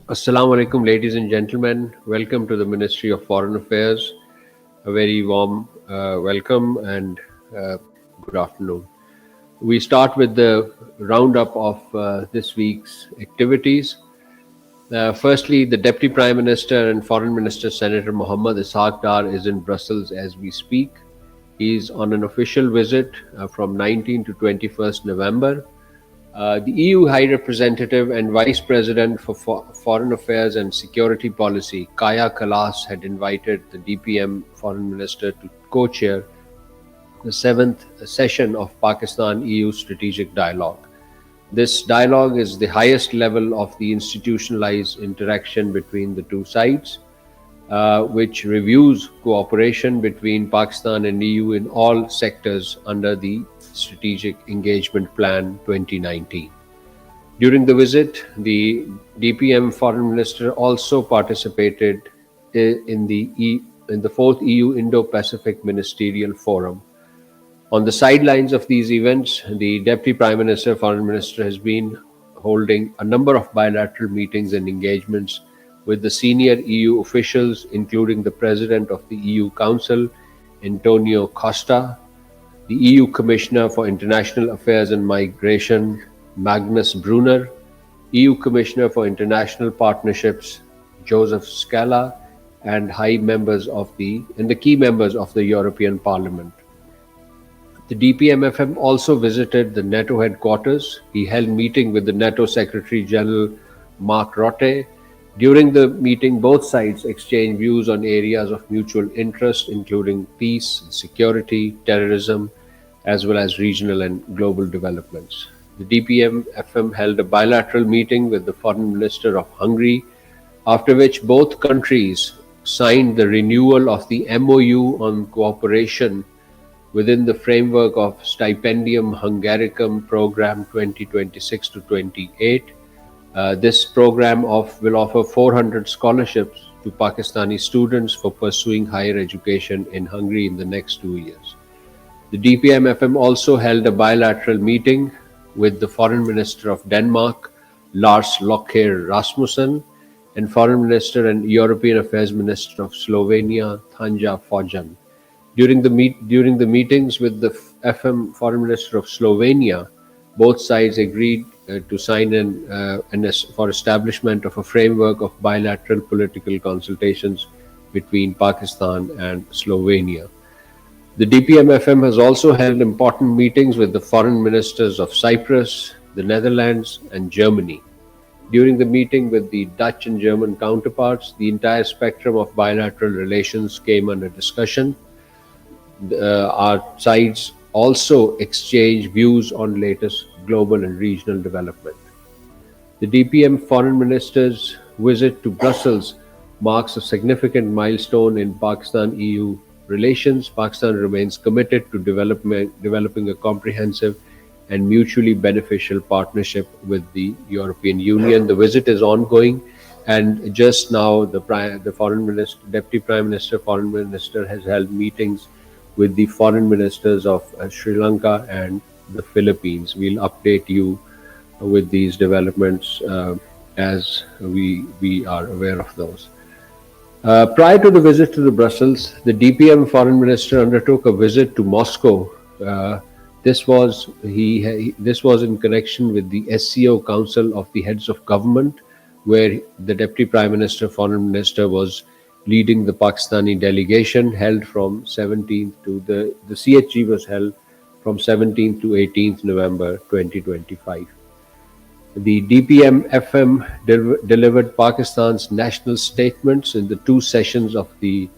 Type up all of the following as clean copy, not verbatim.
Assalamu alaikum, ladies and gentlemen. Welcome to the Ministry of Foreign Affairs. A very warm welcome and good afternoon. We start with the roundup of this week's activities. Firstly, the Deputy Prime Minister and Foreign Minister Senator Mohammad Ishaq Dar is in Brussels as we speak. He is on an official visit from 19 to 21st November. The EU High Representative and Vice President for Foreign Affairs and Security Policy, Kaya Kalas, had invited the DPM Foreign Minister to co-chair the seventh session of Pakistan-EU Strategic Dialogue. This dialogue is the highest level of the institutionalized interaction between the two sides, which reviews cooperation between Pakistan and EU in all sectors under the Strategic Engagement Plan 2019. During the visit, the DPM Foreign Minister also participated in the fourth EU Indo-Pacific Ministerial Forum. On the sidelines of these events, the Deputy Prime Minister, Foreign Minister has been holding a number of bilateral meetings and engagements with the senior EU officials, including the President of the EU Council, Antonio Costa, the EU Commissioner for International Affairs and Migration, Magnus Brunner, EU Commissioner for International Partnerships, Joseph Scala, and the key members of the European Parliament. The DPMFM also visited the NATO headquarters. He held meeting with the NATO Secretary General Mark Rutte. During the meeting, both sides exchanged views on areas of mutual interest, including peace, security, terrorism, as well as regional and global developments. The DPM-FM held a bilateral meeting with the Foreign Minister of Hungary, after which both countries signed the renewal of the MOU on cooperation within the framework of Stipendium Hungaricum Program 2026 to 28. This program will offer 400 scholarships to Pakistani students for pursuing higher education in Hungary in the next 2 years. The DPM-FM also held a bilateral meeting with the Foreign Minister of Denmark, Lars Løkke Rasmussen, and Foreign Minister and European Affairs Minister of Slovenia, Tanja Fajon. During the meetings with the FM Foreign Minister of Slovenia, both sides agreed to sign for establishment of a framework of bilateral political consultations between Pakistan and Slovenia. The DPM-FM has also held important meetings with the foreign ministers of Cyprus, the Netherlands, and Germany. During the meeting with the Dutch and German counterparts, the entire spectrum of bilateral relations came under discussion. Our sides also exchanged views on latest global and regional development. The DPM Foreign Minister's visit to Brussels marks a significant milestone in Pakistan-EU relations. Pakistan remains committed to developing a comprehensive and mutually beneficial partnership with the European Union. The visit is ongoing, and just now the Foreign Minister, Deputy Prime Minister, Foreign Minister has held meetings with the foreign ministers of Sri Lanka and the Philippines. We'll update you with these developments as we are aware of those. Prior to the visit to Brussels, the DPM Foreign Minister undertook a visit to Moscow. This was in connection with the SCO Council of the Heads of Government, where the Deputy Prime Minister, Foreign Minister was leading the Pakistani delegation, held from 17th to the CHG was held from 17th to 18th November 2025. The DPM-FM delivered Pakistan's national statements in the two sessions of the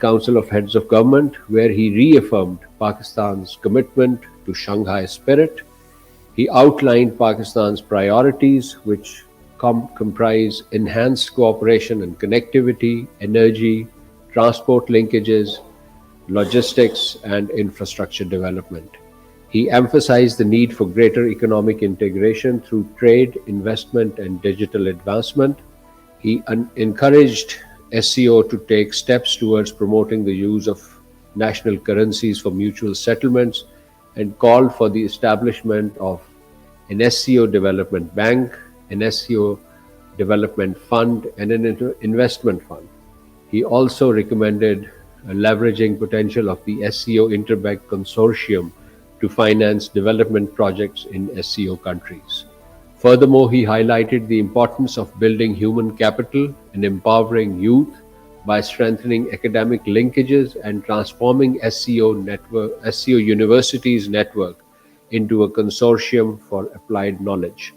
Council of Heads of Government, where he reaffirmed Pakistan's commitment to Shanghai spirit. He outlined Pakistan's priorities, which comprise enhanced cooperation and connectivity, energy, transport linkages, logistics, and infrastructure development. He emphasized the need for greater economic integration through trade, investment, and digital advancement. He encouraged SCO to take steps towards promoting the use of national currencies for mutual settlements and called for the establishment of an SCO Development Bank, an SCO Development Fund, and an investment fund. He also recommended leveraging potential of the SCO Interbank Consortium to finance development projects in SCO countries. Furthermore, he highlighted the importance of building human capital and empowering youth by strengthening academic linkages and transforming SCO University's network into a consortium for applied knowledge.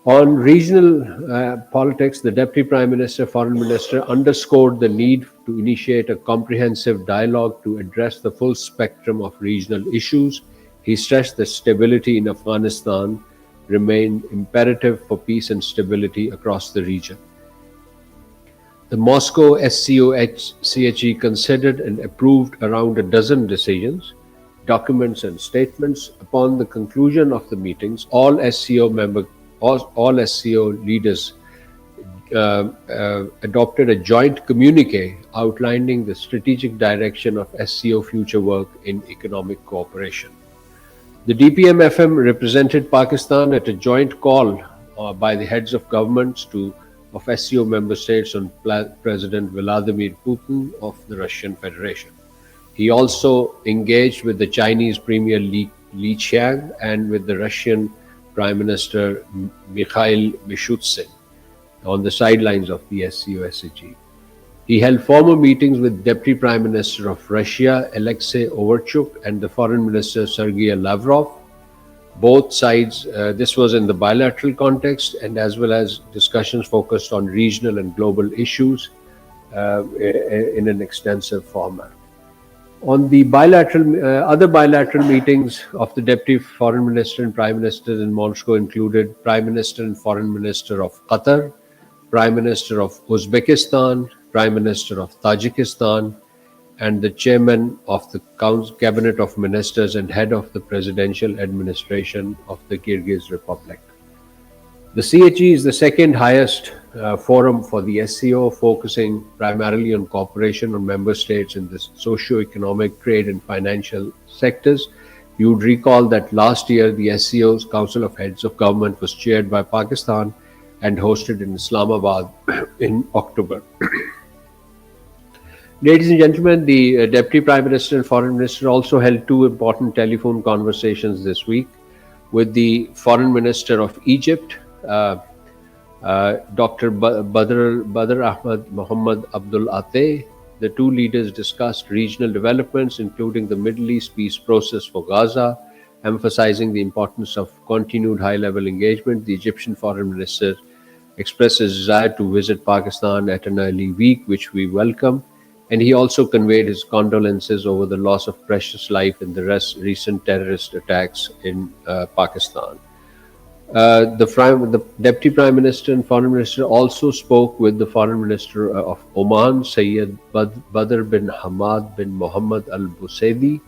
On regional politics, the Deputy Prime Minister, Foreign Minister underscored the need to initiate a comprehensive dialogue to address the full spectrum of regional issues. He stressed that stability in Afghanistan remained imperative for peace and stability across the region. The Moscow SCO-CHE considered and approved around a dozen decisions, documents and statements. Upon the conclusion of the meetings, all SCO leaders adopted a joint communique outlining the strategic direction of SCO future work in economic cooperation. The DPM-FM represented Pakistan at a joint call by the heads of governments of SCO member states on President Vladimir Putin of the Russian Federation. He also engaged with the Chinese Premier Li Qiang and with the Russian Prime Minister Mikhail Mishustin on the sidelines of the SCO-SCE. He held formal meetings with Deputy Prime Minister of Russia Alexei Overchuk and the Foreign Minister Sergei Lavrov. Both sides, this was in the bilateral context, and as well as discussions focused on regional and global issues in an extensive format. On the other bilateral meetings of the Deputy Foreign Minister and Prime Minister in Moscow included Prime Minister and Foreign Minister of Qatar, Prime Minister of Uzbekistan, Prime Minister of Tajikistan, and the Chairman of the Cabinet of Ministers and Head of the Presidential Administration of the Kyrgyz Republic. The CHE is the second highest forum for the SCO, focusing primarily on cooperation on member states in the socio-economic, trade and financial sectors. You would recall that last year the SCO's Council of Heads of Government was chaired by Pakistan and hosted in Islamabad in October. Ladies and gentlemen, the Deputy Prime Minister and Foreign Minister also held two important telephone conversations this week with the Foreign Minister of Egypt, Dr. Badr Ahmad Mohammed Abdul Ateh. The two leaders discussed regional developments, including the Middle East peace process for Gaza, emphasizing the importance of continued high-level engagement. The Egyptian Foreign Minister expressed his desire to visit Pakistan at an early week, which we welcome. And he also conveyed his condolences over the loss of precious life in the recent terrorist attacks in Pakistan. The Deputy Prime Minister and Foreign Minister also spoke with the Foreign Minister of Oman, Sayyid Badr bin Hamad bin Mohammed Al Busaidi.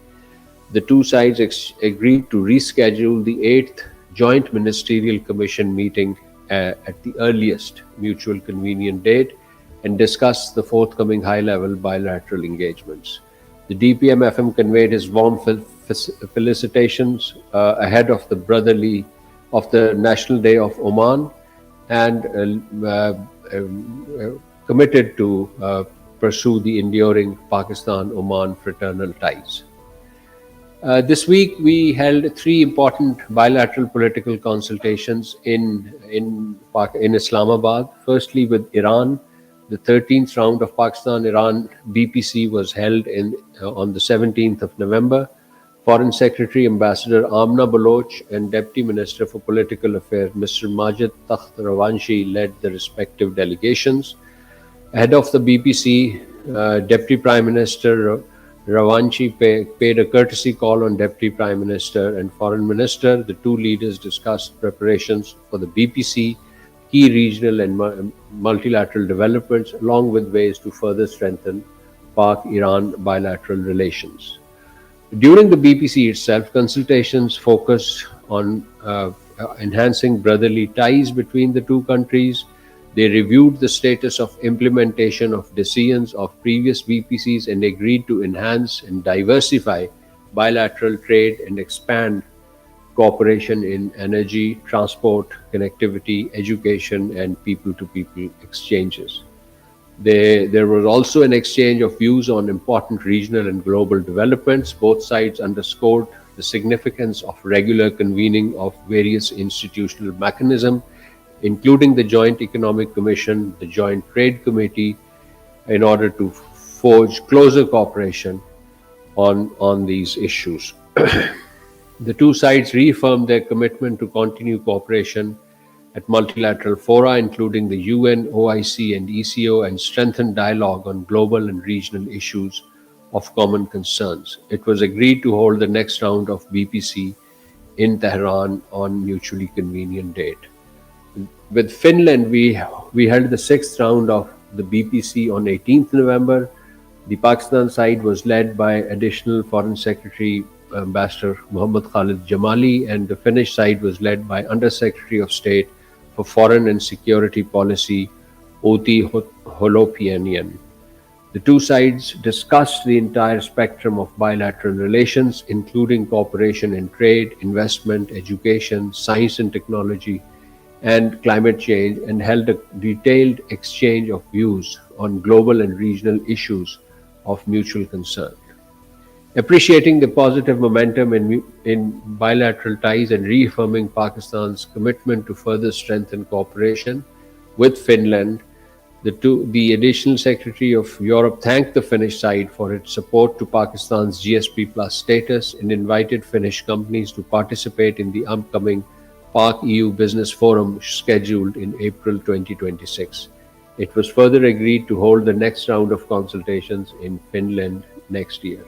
The two sides agreed to reschedule the 8th Joint Ministerial Commission meeting at the earliest mutual convenient date and discuss the forthcoming high-level bilateral engagements. The DPM-FM conveyed his warm felicitations ahead of the National Day of Oman and committed to pursue the enduring Pakistan-Oman fraternal ties. This week, we held three important bilateral political consultations in Islamabad. Firstly, with Iran. The 13th round of Pakistan-Iran BPC was held on the 17th of November. Foreign Secretary Ambassador Amna Baloch and Deputy Minister for Political Affairs Mr. Majid Takht Rawanshi led the respective delegations. Ahead of the BPC, Deputy Prime Minister Rawanshi paid a courtesy call on Deputy Prime Minister and Foreign Minister. The two leaders discussed preparations for the BPC, key regional and multilateral developments, along with ways to further strengthen Pak-Iran bilateral relations. During the BPC itself, consultations focused on enhancing brotherly ties between the two countries. They reviewed the status of implementation of decisions of previous BPCs and agreed to enhance and diversify bilateral trade and expand cooperation in energy, transport, connectivity, education, and people-to-people exchanges. There was also an exchange of views on important regional and global developments. Both sides underscored the significance of regular convening of various institutional mechanisms, including the Joint Economic Commission, the Joint Trade Committee, in order to forge closer cooperation on these issues. The two sides reaffirmed their commitment to continue cooperation at multilateral fora, including the UN, OIC, and ECO, and strengthen dialogue on global and regional issues of common concerns. It was agreed to hold the next round of BPC in Tehran on mutually convenient date. With Finland, we held the sixth round of the BPC on 18th November. The Pakistan side was led by additional Foreign Secretary Ambassador Muhammad Khalid Jamali, and the Finnish side was led by Under Secretary of State for Foreign and Security Policy Outi Holopianian. The two sides discussed the entire spectrum of bilateral relations, including cooperation in trade, investment, education, science and technology, and climate change, and held a detailed exchange of views on global and regional issues of mutual concern. Appreciating the positive momentum in bilateral ties and reaffirming Pakistan's commitment to further strengthen cooperation with Finland, the Additional Secretary of Europe thanked the Finnish side for its support to Pakistan's GSP Plus status and invited Finnish companies to participate in the upcoming Pak-EU Business Forum scheduled in April 2026. It was further agreed to hold the next round of consultations in Finland next year.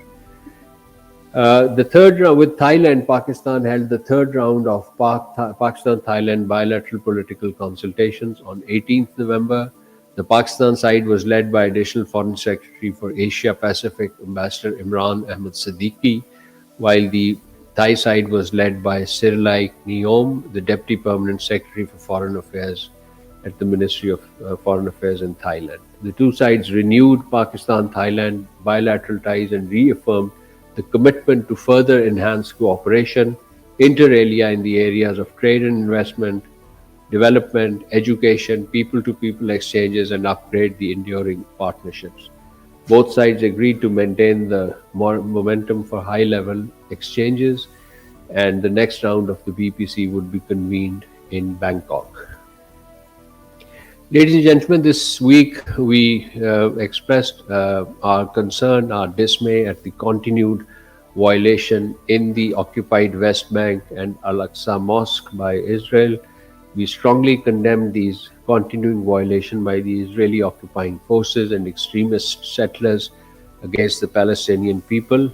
The third round with Thailand, Pakistan held the third round of Pakistan-Thailand bilateral political consultations on 18th November. The Pakistan side was led by Additional Foreign Secretary for Asia Pacific Ambassador Imran Ahmed Siddiqui, while the Thai side was led by Sirlai Neom, the Deputy Permanent Secretary for Foreign Affairs at the Ministry of Foreign Affairs in Thailand. The two sides renewed Pakistan-Thailand bilateral ties and reaffirmed the commitment to further enhance cooperation inter alia in the areas of trade and investment, development, education, people-to-people exchanges, and upgrade the enduring partnerships. Both sides agreed to maintain the momentum for high-level exchanges, and the next round of the BPC would be convened in Bangkok. Ladies and gentlemen, this week we expressed our concern, our dismay at the continued violation in the occupied West Bank and Al-Aqsa Mosque by Israel. We strongly condemn these continuing violations by the Israeli occupying forces and extremist settlers against the Palestinian people,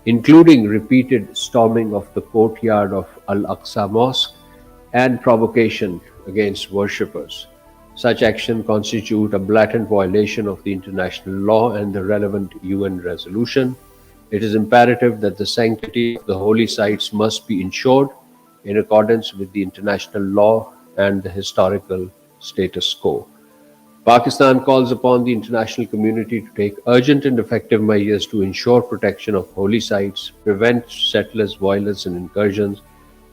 including repeated storming of the courtyard of Al-Aqsa Mosque and provocation against worshippers. Such action constitute a blatant violation of the international law and the relevant UN resolution. It is imperative that the sanctity of the holy sites must be ensured in accordance with the international law and the historical status quo. Pakistan calls upon the international community to take urgent and effective measures to ensure protection of holy sites, prevent settlers' violence and incursions,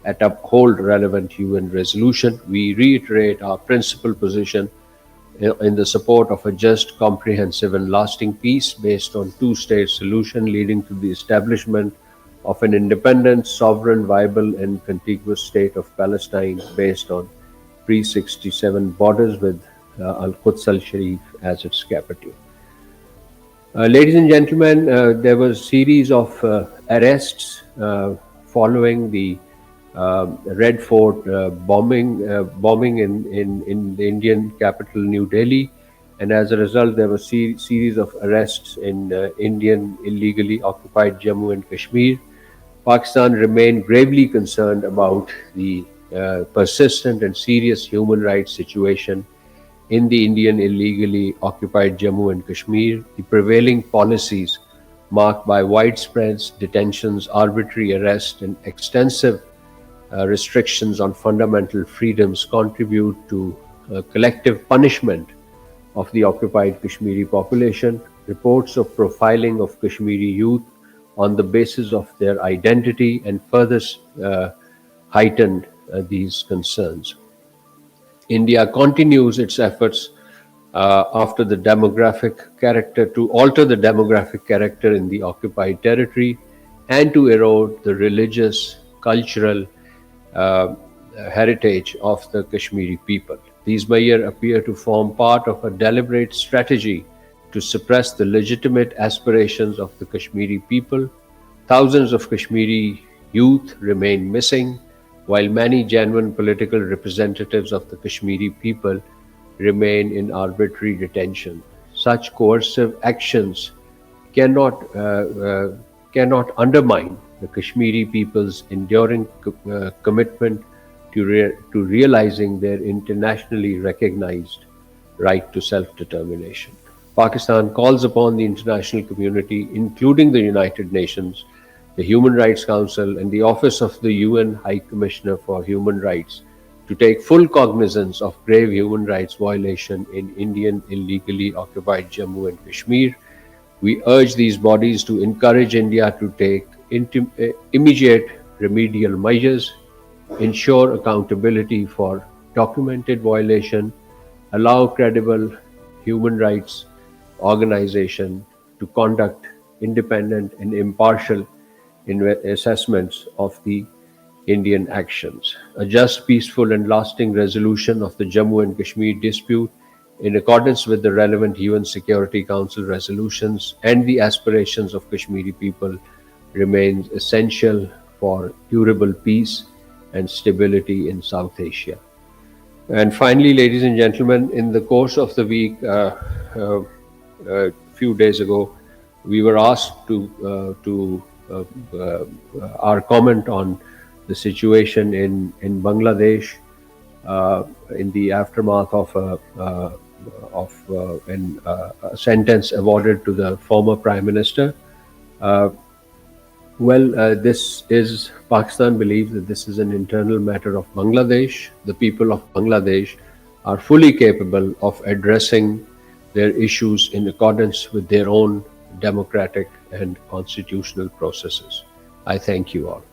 and uphold relevant UN resolution. We reiterate our principled position in the support of a just, comprehensive, and lasting peace based on two-state solution leading to the establishment of an independent, sovereign, viable, and contiguous state of Palestine based on pre-67 borders with Al-Quds al-Sharif as its capital. Ladies and gentlemen, there was a series of arrests following the Red Fort bombing in the Indian capital, New Delhi, and as a result, there was a series of arrests in Indian illegally occupied Jammu and Kashmir. Pakistan remained gravely concerned about the persistent and serious human rights situation in the Indian illegally occupied Jammu and Kashmir. The prevailing policies, marked by widespread detentions, arbitrary arrest, and extensive restrictions on fundamental freedoms, contribute to collective punishment of the occupied Kashmiri population. Reports of profiling of Kashmiri youth on the basis of their identity and further heightened these concerns. India continues its efforts after the demographic character to alter the demographic character in the occupied territory and to erode the religious, cultural heritage of the Kashmiri people. These measures appear to form part of a deliberate strategy to suppress the legitimate aspirations of the Kashmiri people. Thousands of Kashmiri youth remain missing, while many genuine political representatives of the Kashmiri people remain in arbitrary detention. Such coercive actions cannot cannot undermine the Kashmiri people's enduring commitment to realizing their internationally recognized right to self-determination. Pakistan calls upon the international community, including the United Nations, the Human Rights Council, and the Office of the UN High Commissioner for Human Rights, to take full cognizance of grave human rights violation in Indian illegally occupied Jammu and Kashmir. We urge these bodies to encourage India to take immediate remedial measures, ensure accountability for documented violation, allow credible human rights organization to conduct independent and impartial assessments of the Indian actions. A just, peaceful and lasting resolution of the Jammu and Kashmir dispute in accordance with the relevant UN Security Council resolutions and the aspirations of Kashmiri people remains essential for durable peace and stability in South Asia. And finally, ladies and gentlemen, in the course of the week, a few days ago, we were asked to our comment on the situation in Bangladesh in the aftermath of a sentence awarded to the former Prime Minister. Pakistan believes that this is an internal matter of Bangladesh. The people of Bangladesh are fully capable of addressing their issues in accordance with their own democratic and constitutional processes. I thank you all.